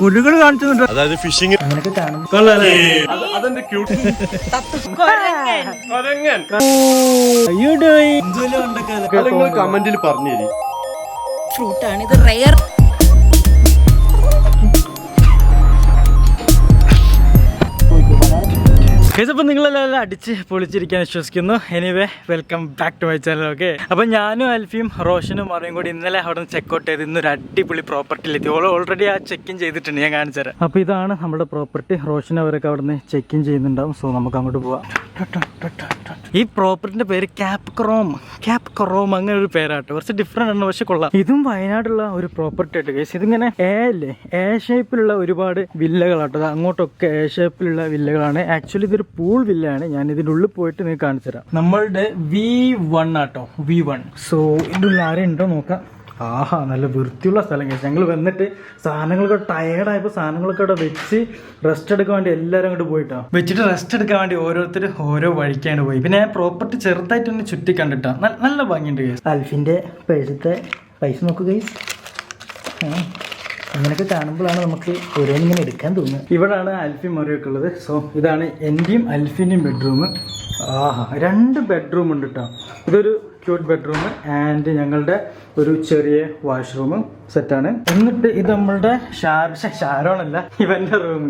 കുരുകൾ കാണിച്ചുണ്ട്. അതായത് ഫിഷിംഗ് അങ്ങനെയൊക്കെ കാണും. അതെന്റെ ക്യൂട്ട് കമന്റിൽ പറഞ്ഞു തരി. ഫ്രൂട്ടാണ് ഇത്, റെയർ. അപ്പോൾ നിങ്ങളെല്ലാം അടിച്ച് പൊളിച്ചിരിക്കാൻ വിശ്വസിക്കുന്നു. Anyway welcome back to my channel. Okay, അപ്പോൾ ഞാനും അൽഫിയും റോഷനും മറിയും കൂടി ഇന്നലെ അവിടെ നിന്ന് ചെക്കൗട്ട് ചെയ്ത് ഇന്നൊരു അടിപൊളി പ്രോപ്പർട്ടിയിലെത്തി. ഓൾറെഡി ആ ചെക്ക് ഇൻ ചെയ്തിട്ടുണ്ട്, ഞാൻ കാണിച്ചു തരാം. അപ്പോൾ ഇതാണ് നമ്മുടെ പ്രോപ്പർട്ടി. റോഷൻ അവരൊക്കെ അവിടെ നിന്ന് ചെക്ക് ഇൻ ചെയ്യുന്നുണ്ടാവും. സോ നമുക്ക് അങ്ങോട്ട് പോവാം. ഈ പ്രോപ്പർട്ടിന്റെ പേര് ക്യാപ് ക്രോം അങ്ങനെ ഒരു പേരാട്ടോ. കുറച്ച് ഡിഫറെന്റ് ആണ്, പക്ഷെ കൊള്ളാം. ഇതും വയനാടുള്ള ഒരു പ്രോപ്പർട്ടി ആയിട്ട് കേസ്. ഇതിങ്ങനെ എ ഷേപ്പിലുള്ള ഒരുപാട് വില്ലകളാട്ടോ. അങ്ങോട്ടൊക്കെ എ ഷേപ്പിലുള്ള വില്ലകളാണ്. ആക്ച്വലി ഇതൊരു പൂൾ വില്ലയാണ്. ഞാൻ ഇതിൻ്റെ ഉള്ളിൽ പോയിട്ട് നിങ്ങൾക്ക് കാണിച്ചു തരാം. നമ്മളുടെ V1 ആട്ടോ, V1. സോ ഇതിൻ്റെ ഉള്ളിൽ ആരും ഉണ്ടോ നോക്കാം. ആഹാ, നല്ല വൃത്തിയുള്ള സ്ഥലം കേസ്. ഞങ്ങൾ വന്നിട്ട് സാധനങ്ങളൊക്കെ ടയേർഡായപ്പോൾ സാധനങ്ങളൊക്കെ അവിടെ വെച്ച് റെസ്റ്റ് എടുക്കാൻ വേണ്ടി എല്ലാവരും അങ്ങോട്ട് പോയിട്ടോ. വെച്ചിട്ട് റെസ്റ്റ് എടുക്കാൻ വേണ്ടി ഓരോരുത്തർ ഓരോ വഴിക്കാണ് പോയി. പിന്നെ പ്രോപ്പർട്ടി ചെറുതായിട്ടൊന്ന് ചുറ്റി കണ്ടിട്ടാ നല്ല ഭംഗിയുണ്ട് കേസ്. അൽഫിൻ്റെ പേഴ്സത്തെ പൈസ നോക്കുക കേസ്. അങ്ങനെയൊക്കെ കാണുമ്പോഴാണ് നമുക്ക് ഓരോന്നിങ്ങനെ എടുക്കാൻ തോന്നുന്നത്. ഇവിടാണ് അൽഫി മുറിയൊക്കെ ഉള്ളത്. സോ ഇതാണ് എൻ്റെയും അൽഫിൻ്റെയും ബെഡ്റൂം. ആഹാ, 2 ബെഡ്റൂം ഉണ്ട് കേട്ടോ. ഇതൊരു ക്യൂട്ട് ബെഡ്റൂം ആൻഡ് ഞങ്ങളുടെ ഒരു ചെറിയ വാഷ്റൂമും സെറ്റാണ്. എന്നിട്ട് ഇത് നമ്മളുടെ ഷാരോണല്ല, ഇവന്റെ റൂം,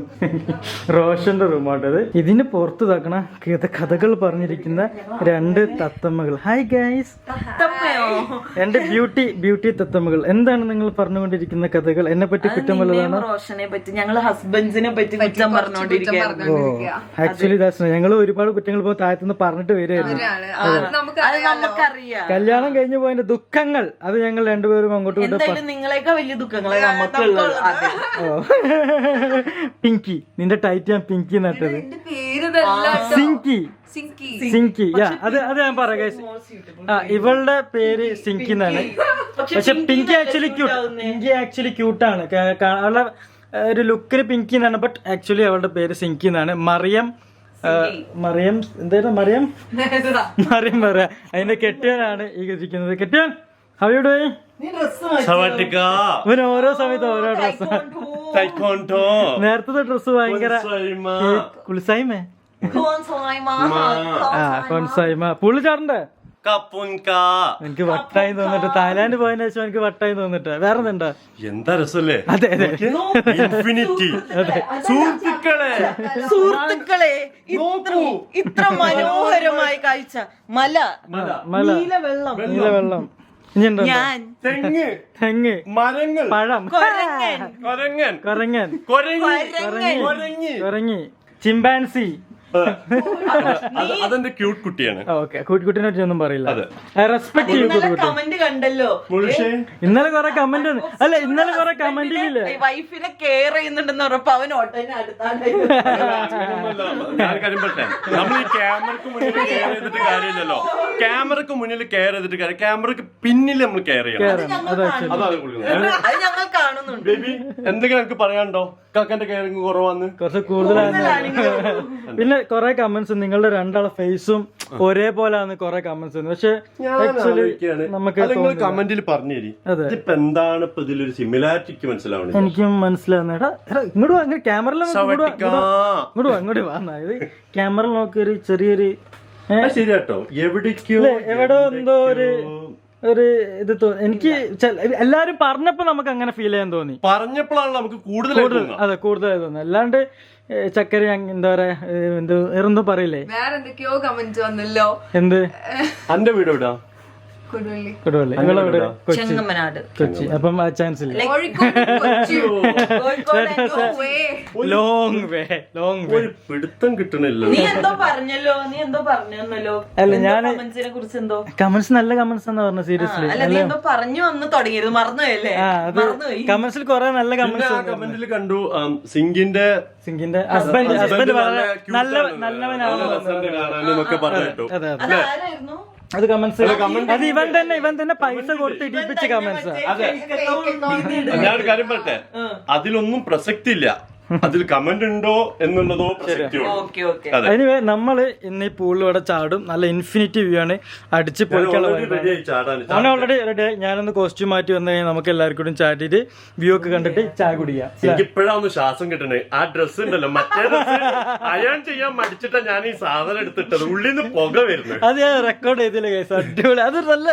റോഷന്റെ റൂമാട്ടത്. ഇതിന് പുറത്ത് തക്കണ കഥകൾ പറഞ്ഞിരിക്കുന്ന 2 തത്തമ്മകൾ. ഹായ് ഗൈസ്, എന്റെ ബ്യൂട്ടി തത്തമ്മകൾ. എന്താണ് നിങ്ങൾ പറഞ്ഞുകൊണ്ടിരിക്കുന്ന കഥകൾ? എന്നെ പറ്റി കുറ്റം വല്ലതാണോ? റോഷനെ പറ്റി, ഞങ്ങൾ ഹസ്ബൻഡിനെ പറ്റി കുറ്റം പറഞ്ഞോണ്ടിരിക്കുകയാണ്. ഓ, ആക്ച്വലി ദാസ് ഞങ്ങൾ ഒരുപാട് കുറ്റങ്ങൾ ഇപ്പോൾ താഴത്തുനിന്ന് പറഞ്ഞിട്ട് വരികയായിരുന്നു. കല്യാണം കഴിഞ്ഞു പോയതിന്റെ ദുഃഖങ്ങൾ അത് ഞങ്ങൾ രണ്ടുപേരും അങ്ങോട്ടും ഇങ്ങോട്ടും. നിങ്ങളെക്കാൾ വലിയ ദുഃഖങ്ങളെ നമുക്കുള്ളത്. പിങ്കി, നിന്റെ ടൈറ്റ് ഞാൻ പിങ്കി നട്ടത്. സിങ്കി അത് ഞാൻ പറയാം. ഇവളുടെ പേര് സിങ്കി എന്നാണ്. പക്ഷെ പിങ്കി ആക്ച്വലി ക്യൂട്ടാണ്. അവളുടെ ഒരു ലുക്കിന് പിങ്കി എന്നാണ്. ബട്ട് ആക്ച്വലി അവളുടെ പേര് സിങ്കി എന്നാണ്. മറിയം എന്തായിരുന്നു? മറിയം പറയാ. അതിന്റെ കെട്ടിയനാണ് ഈ ഇരിക്കുന്നത്. കെട്ടിയൻ ഹവിയുടെ ഓരോ സമയത്ത് ഓരോ ഡ്രസ്. നേരത്തെ ഡ്രസ് ഭയങ്കര കുളിസായ്മേ. പുള്ളി ചാടണ്ടേ? എനിക്ക് വട്ടായി തോന്നിട്ട്. തായ്ലാന്റ് പോയതിനു ശേഷം എനിക്ക് വട്ടായി തോന്നിട്ട്. വേറെ എന്താ എന്താ രസല്ലേ? അതെ സുഹൃത്തുക്കളെ, ഇത്ര മനോഹരമായ കാഴ്ച. നീലവെള്ളം, തെങ്ങ്, മരങ്ങൾ, പഴം, കുരങ്ങ്, ചിമ്പാൻസി. അതെന്റെ ക്യൂട്ട് കുട്ടിയാണ്. ഓക്കെ, കുട്ടിനെ പറ്റി ഒന്നും പറയില്ല. റെസ്പെക്ട് ചെയ്യും. കമന്റ് കണ്ടല്ലോ ഇന്നലെ കുറെ കമന്റ്. അല്ല, ഇന്നലെ കുറെ കമന്റില്ലേ വൈഫിനെ കെയർ ചെയ്യുന്നുണ്ടെന്ന് ഉറപ്പ് അവൻ നമ്മൾ ഈ ക്യാമറക്ക് മുന്നിൽ കെയർ ചെയ്തിട്ട് കാര്യമില്ലല്ലോ. ക്യാമറക്ക് മുന്നിൽ കെയർ ചെയ്തിട്ട് കാര്യം, ക്യാമറക്ക് പിന്നിൽ നമ്മൾ കെയർ ചെയ്യണം. അതാണ് കൊടുക്കുന്നത്. ഞങ്ങൾ കാണുന്നുണ്ട്. ബേബി, എന്തെങ്കിലും എനിക്ക് പറയാനുണ്ടോ? കാക്കന്റെ കെയറിങ് കുറവാന്ന്, കുറച്ച് കൂടുതലാണ്. പിന്നെ കൊറേ കമന്റ്സ് നിങ്ങളുടെ 2 ഫേസും ഒരേപോലെയാണ് കൊറേ കമന്റ്സ്. പക്ഷെ നമുക്ക് കമന്റിൽ പറഞ്ഞു തരി, ഇപ്പൊ എന്താണ് ഇപ്പൊ ഇതിലൊരു സിമിലാരിറ്റിക്ക് മനസ്സിലാവണം. എനിക്കും മനസ്സിലാവുന്ന. ഇങ്ങോട്ട് അങ്ങനെ ഇങ്ങോട്ട് വന്നത് ക്യാമറ നോക്കി ഒരു ചെറിയൊരു ശരിയാട്ടോ. എവിടോ എന്തോ ഒരു ഇത് എനിക്ക് എല്ലാരും പറഞ്ഞപ്പോ നമുക്ക് അങ്ങനെ ഫീൽ ചെയ്യാൻ തോന്നി. പറഞ്ഞപ്പോഴാണ് നമുക്ക് കൂടുതലായി തോന്നുന്നത്. അല്ലാണ്ട് ചക്കര എന്താ പറയാ, എന്തോ പറയില്ലേ. വേറെ എന്തൊക്കെയോ കമന്റ് വന്നല്ലോ. എന്ത് എന്റെ വീട് എവിടാ? കൊടുവള്ളി. നിങ്ങളെവിടെ? കൊച്ചി. അപ്പം ആ ചാൻസ് ഇല്ല. ലോങ് വേ ഒരു പിടുത്തം കിട്ടണില്ല. നീ എന്തോ പറഞ്ഞല്ലോ. അല്ല, ഞാൻ കുറിച്ച് എന്തോ കമന്റ്സ് നല്ല കമന്റ്സ് എന്ന് പറഞ്ഞു. സീരിയസ്ലി നീ എന്തോ പറഞ്ഞു വന്ന് തുടങ്ങിയത് മറന്നുപോയല്ലേ? കമന്റ്സിൽ കുറെ നല്ല കമന്റിൽ കണ്ടു. സിങ്കിന്റെ ഹസ്ബൻഡ് നല്ലവനാണെന്നൊക്കെ പറഞ്ഞു. അത് കമന്റ്സ്. അത് ഇവൻ തന്നെ പൈസ കൊടുത്ത് ഇടിപ്പിച്ച കമന്റ്സ്. ഞാനൊരു കാര്യം പറട്ടെ, അതിലൊന്നും പ്രസക്തി ഇല്ല. അതിൽ കമന്റ് ഉണ്ടോ എന്നുള്ളതോ പ്രസക്തിയുള്ളൂ. Okay okay. അതെ. അതിന് നമ്മള് ഇന്ന് ഈ പൂളിൽ ഇവിടെ ചാടും. നല്ല ഇൻഫിനിറ്റി വ്യൂ ആണ്, അടിച്ച് പൊളിക്കാനുള്ള ready ആയി ചാടാൻ. ഞാൻ ഓൾറെഡി റെഡി ആയി. ഞാനൊന്ന് കോസ്റ്റ്യൂം മാറ്റി വന്നു കഴിഞ്ഞാൽ നമുക്ക് എല്ലാവർക്കും ചാടിയിട്ട് വ്യൂ ഒക്കെ കണ്ടിട്ട് ചായ കുടിക്കാം. എനിക്ക് ഇപ്പോഴാണ് ശ്വാസം കിട്ടണേ. ആ ഡ്രസ് ഉണ്ടല്ലോ, മറ്റേ അയൺ ചെയ്യാൻ മടിച്ചിട്ടാ ഞാൻ ഈ സാധനം എടുത്തിട്ടത്. ഉള്ളിൽ നിന്ന് പുക വരുന്നത്. അത് ഞാൻ റെക്കോർഡ് ചെയ്തില്ല ഗൈസ്, അടിപൊളി. അത് നല്ല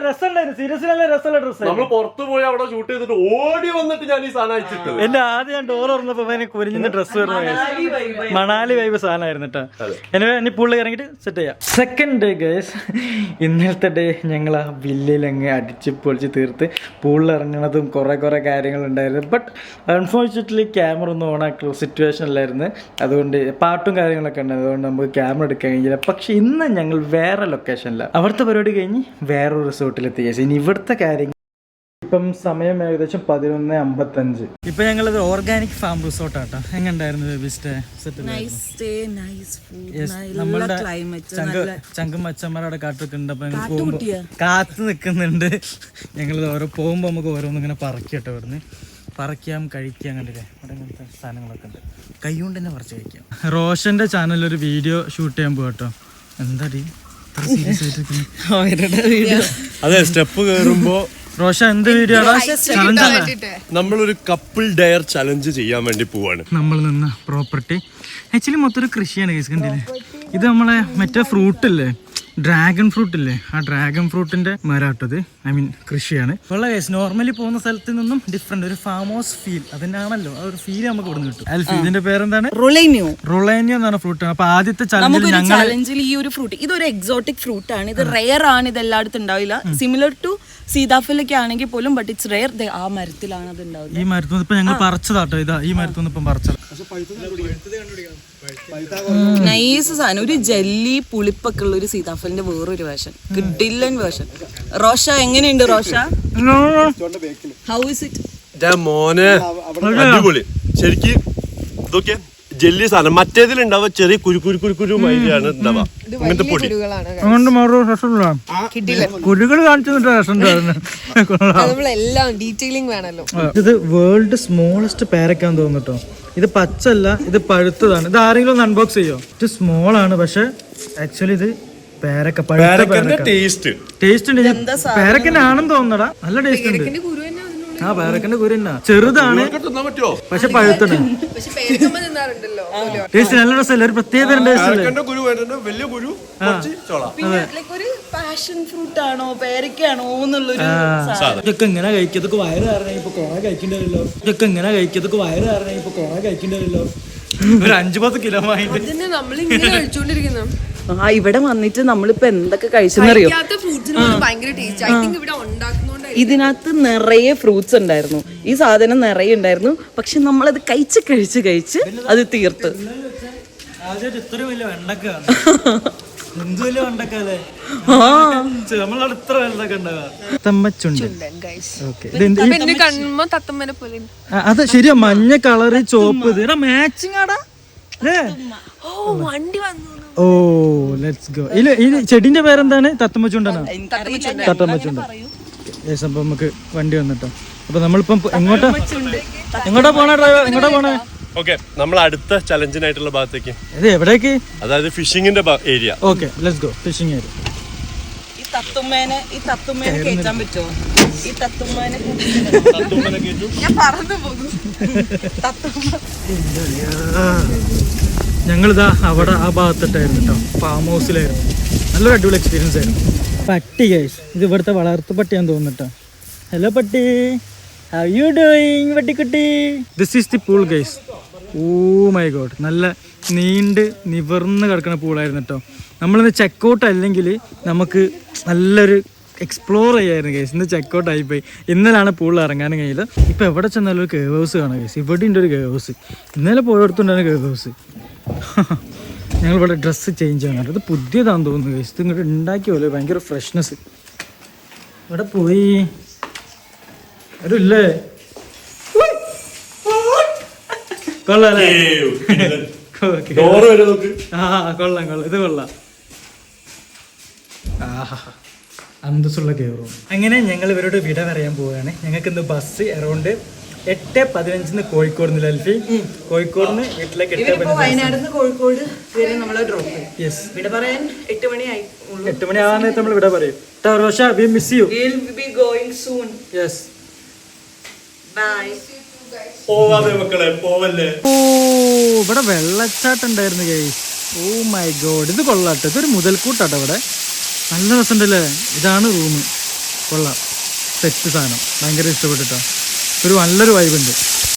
രസമുണ്ടായിരുന്നു, സീരിയസ്ലി നല്ല രസമുള്ള ഡ്രസ്. നമ്മൾ പുറത്തു പോയി അവിടെ ഷൂട്ട് ചെയ്തിട്ട് ഓടി വന്നിട്ട് ഞാൻ ഈ സാധനം അയച്ചിട്ടത്. എന്റെ ആദ്യം ഞാൻ ഡോർ തുറന്നപ്പോ കുരിഞ്ഞിന്റെ ഡ്രസ്സ് വരുന്ന ഗൈസ്, മണാലി വൈബ് സാധനമായിരുന്നു കേട്ടോ. എനിവേ ഇനി പുള്ളി ഇറങ്ങിയിട്ട് സെറ്റ് ചെയ്യാം. സെക്കൻഡ് ഡേ ഗൈസ്, ഇന്നലത്തെ ഡേ ഞങ്ങൾ ആ വില്ലയിലങ്ങ് അടിച്ച് പൊളിച്ച് തീർത്ത് പൂളിൽ ഇറങ്ങണതും കുറെ കാര്യങ്ങളുണ്ടായിരുന്നു. ബട്ട് അൺഫോർച്ചുനേറ്റ്ലി ക്യാമറ ഒന്നും ഓൺ ആക്കിയ സിറ്റുവേഷൻ അല്ലായിരുന്നു. അതുകൊണ്ട് പാട്ടും കാര്യങ്ങളൊക്കെ ഉണ്ടായിരുന്നു, അതുകൊണ്ട് നമുക്ക് ക്യാമറ എടുക്കാൻ കഴിഞ്ഞില്ല. പക്ഷെ ഇന്ന് ഞങ്ങൾ വേറെ ലൊക്കേഷനിലാണ്. അവിടുത്തെ പരിപാടി കഴിഞ്ഞ് വേറൊരു റിസോർട്ടിലെത്തി ഗൈസ്. ഇനി ഇവിടുത്തെ കാര്യങ്ങൾ ഇപ്പം സമയം ഏകദേശം 11:55. ഇപ്പൊ ഞങ്ങളത് ഓർഗാനിക് ഫാം റിസോർട്ടാട്ടോ. എങ്ങനെ ഉണ്ടായിരുന്നു നമ്മളുടെ ചങ്കും മച്ചന്മാരവിടെ കാട്ടിട്ടുണ്ട്. അപ്പൊ ഞങ്ങൾ പോകുമ്പോ കാത്തു നിൽക്കുന്നുണ്ട്. ഞങ്ങൾ ഓരോ പോകുമ്പോ നമുക്ക് ഓരോന്നും ഇങ്ങനെ പറക്കിട്ടോ വരുന്നത്. പറിക്കാം, കഴിക്കാം, കണ്ടില്ലേ അവിടെ അങ്ങനത്തെ സാധനങ്ങളൊക്കെ ഉണ്ട്. കൈ കൊണ്ട് തന്നെ പറിച്ച് കഴിക്കാം. റോഷന്റെ ചാനലിൽ ഒരു വീഡിയോ ഷൂട്ട് ചെയ്യാൻ പോകട്ടോ. എന്താ വീഡിയോ? അതെ, സ്റ്റെപ്പ് കയറുമ്പോ റോഷ എന്ത് വീഡിയോ? നമ്മളൊരു കപ്പിൾ ഡയർ ചലഞ്ച് ചെയ്യാൻ വേണ്ടി പോവാണ്. നമ്മൾ നിന്ന പ്രോപ്പർട്ടി ആക്ച്വലി മൊത്തം ഒരു കൃഷിയാണ് കേസ്, കണ്ടില്ലേ? ഇത് നമ്മളെ മറ്റേ ഫ്രൂട്ട് ഇല്ലേ, ഡ്രാഗൺ ഫ്രൂട്ട് ഇല്ലേ, ആ ഡ്രാഗൺ ഫ്രൂട്ടിന്റെ മരാട്ടത്, ഐ മീൻ കൃഷിയാണ്. ഉള്ള കേസ് നോർമലി പോകുന്ന സ്ഥലത്ത് നിന്നും ഡിഫറെന്റ് ഒരു ഫാം ഹൗസ് ഫീൽ, അതിനാണല്ലോ ആ ഒരു ഫീൽ നമുക്ക് ഇവിടെ കിട്ടും. അൽഫി, ഇതിന്റെ പേരെന്താണ്? റൊളേനിയോ. റൊളേനിയോ എന്നാണ് ഫ്രൂട്ട്. അപ്പൊ ആദ്യത്തെ ചലഞ്ചിൽ ഈ ഒരു ഫ്രൂട്ട്, ഇതൊരു എക്സോട്ടിക് ഫ്രൂട്ട് ആണ്. ഇത് റെയർ ആണ്, ഇത് എല്ലായിടത്തും ഉണ്ടാവില്ല. സിമിലർ ടു സീതാഫലൊക്കെ ആണെങ്കിൽ പോലും, ബട്ട് ഇറ്റ്സ് റെയർ. ആ മരത്തിലാണ് അത് ഉണ്ടാവുന്നത്. ഈ മരത്തുനിന്ന് ഇപ്പൊ ഞങ്ങൾ പറിച്ചതാട്ടോ. ഇതാ ഈ മരത്തുനിന്ന് ഇപ്പം പറിച്ചത്. നൈസ് സാധനം, ഒരു ജെല്ലി പുളിപ്പൊക്കെ ഉള്ള ഒരു സീതാഫലിന്റെ വേറൊരു വേർഷൻ, കിഡില്ലൻ വേർഷൻ. റോഷ എങ്ങനെയുണ്ട് റോഷ? How is it? മോനെ അടിപൊളി ശരിക്ക്. ഇതൊക്കെ ജെല്ലി സാധനം. മറ്റേതിലുണ്ടാവുക ചെറിയ കുരു മൈലിയാണ് ഉണ്ടാവുക, ഇങ്ങനത്തെ പൊടി. അതുകൊണ്ട് മാറോ രസമില്ല, കുരുകൾ കാണിച്ചിട്ട് രസമുണ്ടായിരുന്നു. നമ്മളെല്ലാം ഡീറ്റെയിലിംഗ് വേണല്ലോ. ഇത് വേൾഡ് സ്മോളസ്റ്റ് പേരക്കാന്ന് തോന്നുട്ടോ. ഇത് പച്ചല്ല, ഇത് പഴുത്തതാണ്. ഇത് ആരെങ്കിലും ഒന്ന് അൺബോക്സ് ചെയ്യോ? ഇത് സ്മോൾ ആണ്, പക്ഷെ ആക്ച്വലി ഇത് പേരക്ക, ടേസ്റ്റ് ഉണ്ട്. പേരക്കന്റെ ആണെന്ന് തോന്നടാ, നല്ല ടേസ്റ്റ് ഉണ്ട്. ആ പേരക്കന്റെ കുരു തന്നെ ചെറുതാണ്, പക്ഷെ പഴുത്തണ്. ടേസ്റ്റ് നല്ല രസമല്ല, ഒരു പ്രത്യേക ഇതൊക്കെ ഇങ്ങനെ കഴിക്കതൊക്കെ വയറ് കാരണം ഇപ്പൊ കൊറേ കഴിക്കണ്ടല്ലോ. ഇതൊക്കെ ഇങ്ങനെ കഴിക്കതൊക്കെ വയറ് കാരണം ഇപ്പൊ കൊറേ കഴിക്കണ്ടല്ലോ. ഒരു 5-10 കിലോ വാങ്ങിട്ട് നമ്മളിങ്ങനെ കഴിച്ചോണ്ടിരിക്കുന്നു. ആ ഇവിടെ വന്നിട്ട് നമ്മളിപ്പോ എന്തൊക്കെ കഴിച്ചെന്നറിയോ? ഇതിനകത്ത് നിറയെ ഫ്രൂട്ട്സ് ഉണ്ടായിരുന്നു, ഈ സാധനം നിറയെ ഉണ്ടായിരുന്നു. പക്ഷെ നമ്മളത് കഴിച്ച് അത് തീർത്ത്. ഇത്രയും വലിയ വെണ്ടക്ക, എന്ത് വലിയ വെണ്ടക്കല്ലേ നമ്മളവിടെ ഇത്ര വെണ്ടക്ക ഉണ്ടാവുക. അത് ശരിയാ, മഞ്ഞ കളറ് ചോപ്പ്, ഇത് മാച്ചിങ് ആടാ. ഓ ലെറ്റ്സ് ഗോ. ഈ ചെടിന്റെ പേരെന്താണ്? തത്തമ്മച്ചുണ്ടനാ? തത്തമ്മച്ചുണ്ട. അപ്പൊ നമുക്ക് വണ്ടി വന്നിട്ടോ. അപ്പൊ നമ്മളിപ്പം എങ്ങോട്ടാ പോണേ ഡ്രൈവർ? എങ്ങോട്ടാ പോണേ? ഓക്കെ, നമ്മൾ അടുത്ത ചലഞ്ചിനായിട്ടുള്ള ഭാഗത്തേക്ക്. ഇത് എവിടേക്ക്? അതായത് ഫിഷിങ്ങിന്റെ area. Okay let's go. Fishing area. ഈ തത്തുമ്മേനെ കേറ്റാൻ പറ്റുമോ? ഈ തത്തുമ്മേനെ ഞാൻ പറന്നു പോകും. ഞങ്ങളിതാ അവിടെ ആ ഭാഗത്തിട്ടായിരുന്നു കേട്ടോ, ഫാം ഹൗസിലായിരുന്നു. നല്ലൊരു അടിപൊളി എക്സ്പീരിയൻസ് ആയിരുന്നു. പട്ടി ഗൈസ്, ഇത് ഇവിടുത്തെ വളർത്തു പട്ടിയാന്ന് തോന്നുന്നുട്ടോ. ഹലോ പട്ടി, ഹൗ യു ഡൂയിങ് പട്ടിക്കുട്ടി? This is the pool guys. Oh my god, നല്ല നീണ്ട് നിവർന്ന് കിടക്കുന്ന പൂളായിരുന്നു കേട്ടോ. നമ്മളിന്ന് ചെക്കൗട്ട് അല്ലെങ്കിൽ നമുക്ക് നല്ലൊരു എക്സ്പ്ലോർ ചെയ്യായിരുന്നു ഗൈസ്. ഇന്ന് ചെക്കൗട്ട് ആയിപ്പോയി. ഇന്നലാണ് പൂളിൽ ഇറങ്ങാനും കഴിയില്ല. ഇപ്പം എവിടെ ചെന്നാലും ഒരു കേവ് ഹൗസ് കാണാം ഗൈസ്. ഇവിടെ ഉണ്ട് ഒരു കേവ് ഹൗസ്. ഇന്നലെ പോയടുത്തുണ്ടായിരുന്നു കേവ് ഹൗസ്. ഞങ്ങളിവിടെ ഡ്രസ്സ് ചേഞ്ച് ചെയ്യാൻ, ഇത് പുതിയതാണെന്ന് തോന്നുന്നു ഗൈസ്. ഇത് ഇങ്ങോട്ട് ഉണ്ടാക്കിയ പോലെ ഭയങ്കര ഫ്രഷ്നെസ്. ഇവിടെ പോയി ഇല്ലേ, കൊള്ളാം. ആ കൊള്ളാം, ഇത് കൊള്ളാം. ആഹാ, അന്തസ്സുള്ള കയറും. അങ്ങനെ ഞങ്ങൾ ഇവരോട് വിട പറയാൻ പോവുകയാണ്. ഞങ്ങൾക്ക് ഇന്ന് ബസ് അറൗണ്ട് 8:15 കോഴിക്കോട് നിന്ന് അൽഫി. കോഴിക്കോട് നിന്ന് വീട്ടിലേക്ക് 8:15. വയനാട് കോഴിക്കോട് വരെ നമ്മളെ ഡ്രോപ്പ് യെസ്. ഇവിടെ പറയാൻ 8 മണിയായി. 8 മണി ആവാൻ നേരത്തെ നമ്മൾ ഇവിടെ പറയും. Rocher we miss you. We'll be going soon. Yes. Bye. പോവാതെ മക്കളെ പോവല്ലേ. ഓ ഇവിടെ വെള്ളച്ചാട്ടം ഉണ്ടായിരുന്നു ഗൈസ്. ഓ മൈ ഗോഡ്, ഇത് കൊള്ളാട്ടോ. ഇതൊരു മുതൽക്കൂട്ടാട്ടോ ഇവിടെ. നല്ല രസമുണ്ടല്ലേ. ഇതാണ് റൂം. കൊള്ളാം, സെറ്റ് സാധനം. ഭയങ്കര ഇഷ്ടപ്പെട്ടിട്ടോ. ഒരു നല്ലൊരു വൈബ് ഉണ്ട്.